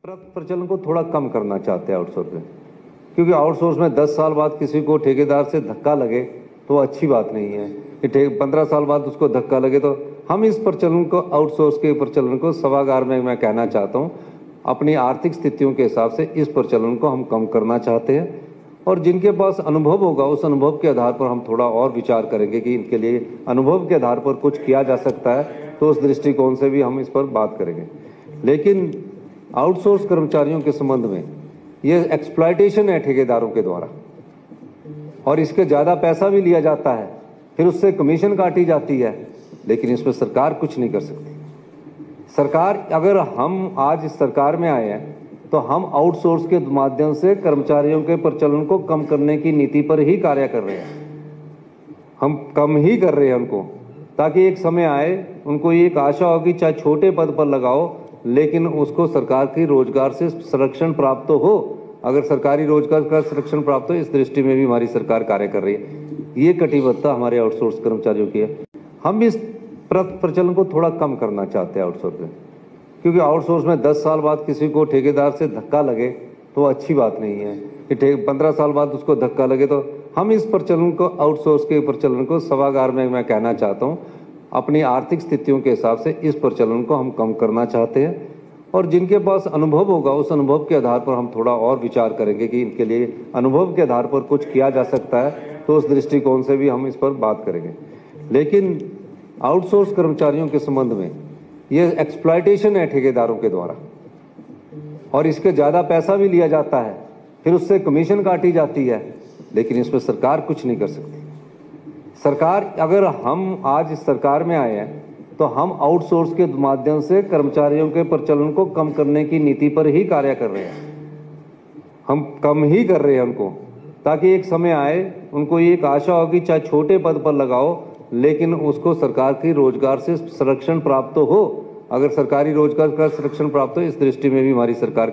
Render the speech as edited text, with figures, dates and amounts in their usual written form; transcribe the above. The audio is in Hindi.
प्रचलन को थोड़ा कम करना चाहते हैं आउटसोर्स में, क्योंकि आउटसोर्स में 10 साल बाद किसी को ठेकेदार से धक्का लगे तो अच्छी बात नहीं है कि 15 साल बाद उसको धक्का लगे। तो हम इस प्रचलन को, आउटसोर्स के प्रचलन को सभागार में मैं कहना चाहता हूँ, अपनी आर्थिक स्थितियों के हिसाब से इस प्रचलन को हम कम करना चाहते हैं। और जिनके पास अनुभव होगा उस अनुभव के आधार पर हम थोड़ा और विचार करेंगे कि इनके लिए अनुभव के आधार पर कुछ किया जा सकता है, तो उस दृष्टिकोण से भी हम इस पर बात करेंगे। लेकिन आउटसोर्स कर्मचारियों के संबंध में ये एक्सप्लॉयटेशन है ठेकेदारों के द्वारा, और इसके ज़्यादा पैसा भी लिया जाता है, फिर उससे कमीशन काटी जाती है, लेकिन इसमें सरकार कुछ नहीं कर सकती। सरकार, अगर हम आज इस सरकार में आए हैं तो हम आउटसोर्स के माध्यम से कर्मचारियों के प्रचलन को कम करने की नीति पर ही कार्य कर रहे हैं। हम कम ही कर रहे हैं उनको, ताकि एक समय आए उनको एक आशा होगी, चाहे छोटे पद पर लगाओ, लेकिन उसको सरकार की रोजगार से संरक्षण प्राप्त तो हो। अगर सरकारी रोजगार का संरक्षण प्राप्त हो, इस दृष्टि में भी हमारी सरकार कार्य कर रही है। ये कटिबद्धता हमारे आउटसोर्स कर्मचारियों की है। हम इस प्रचलन को थोड़ा कम करना चाहते हैं आउटसोर्स में, क्योंकि आउटसोर्स में 10 साल बाद किसी को ठेकेदार से धक्का लगे तो अच्छी बात नहीं है कि 15 साल बाद उसको धक्का लगे। तो हम इस प्रचलन को, आउटसोर्स के प्रचलन को सभागार में मैं कहना चाहता हूँ, अपनी आर्थिक स्थितियों के हिसाब से इस प्रचलन को हम कम करना चाहते हैं। और जिनके पास अनुभव होगा उस अनुभव के आधार पर हम थोड़ा और विचार करेंगे कि इनके लिए अनुभव के आधार पर कुछ किया जा सकता है, तो उस दृष्टिकोण से भी हम इस पर बात करेंगे। लेकिन आउटसोर्स कर्मचारियों के संबंध में ये एक्सप्लॉयटेशन है ठेकेदारों के द्वारा, और इसके ज़्यादा पैसा भी लिया जाता है, फिर उससे कमीशन काटी जाती है, लेकिन इसमें सरकार कुछ नहीं कर सकती। सरकार, अगर हम आज इस सरकार में आए हैं तो हम आउटसोर्स के माध्यम से कर्मचारियों के प्रचलन को कम करने की नीति पर ही कार्य कर रहे हैं। हम कम ही कर रहे हैं उनको, ताकि एक समय आए उनको एक आशा होगी, चाहे छोटे पद पर लगाओ, लेकिन उसको सरकार की रोजगार से संरक्षण प्राप्त तो हो। अगर सरकारी रोजगार का संरक्षण प्राप्त हो, इस दृष्टि में भी हमारी सरकार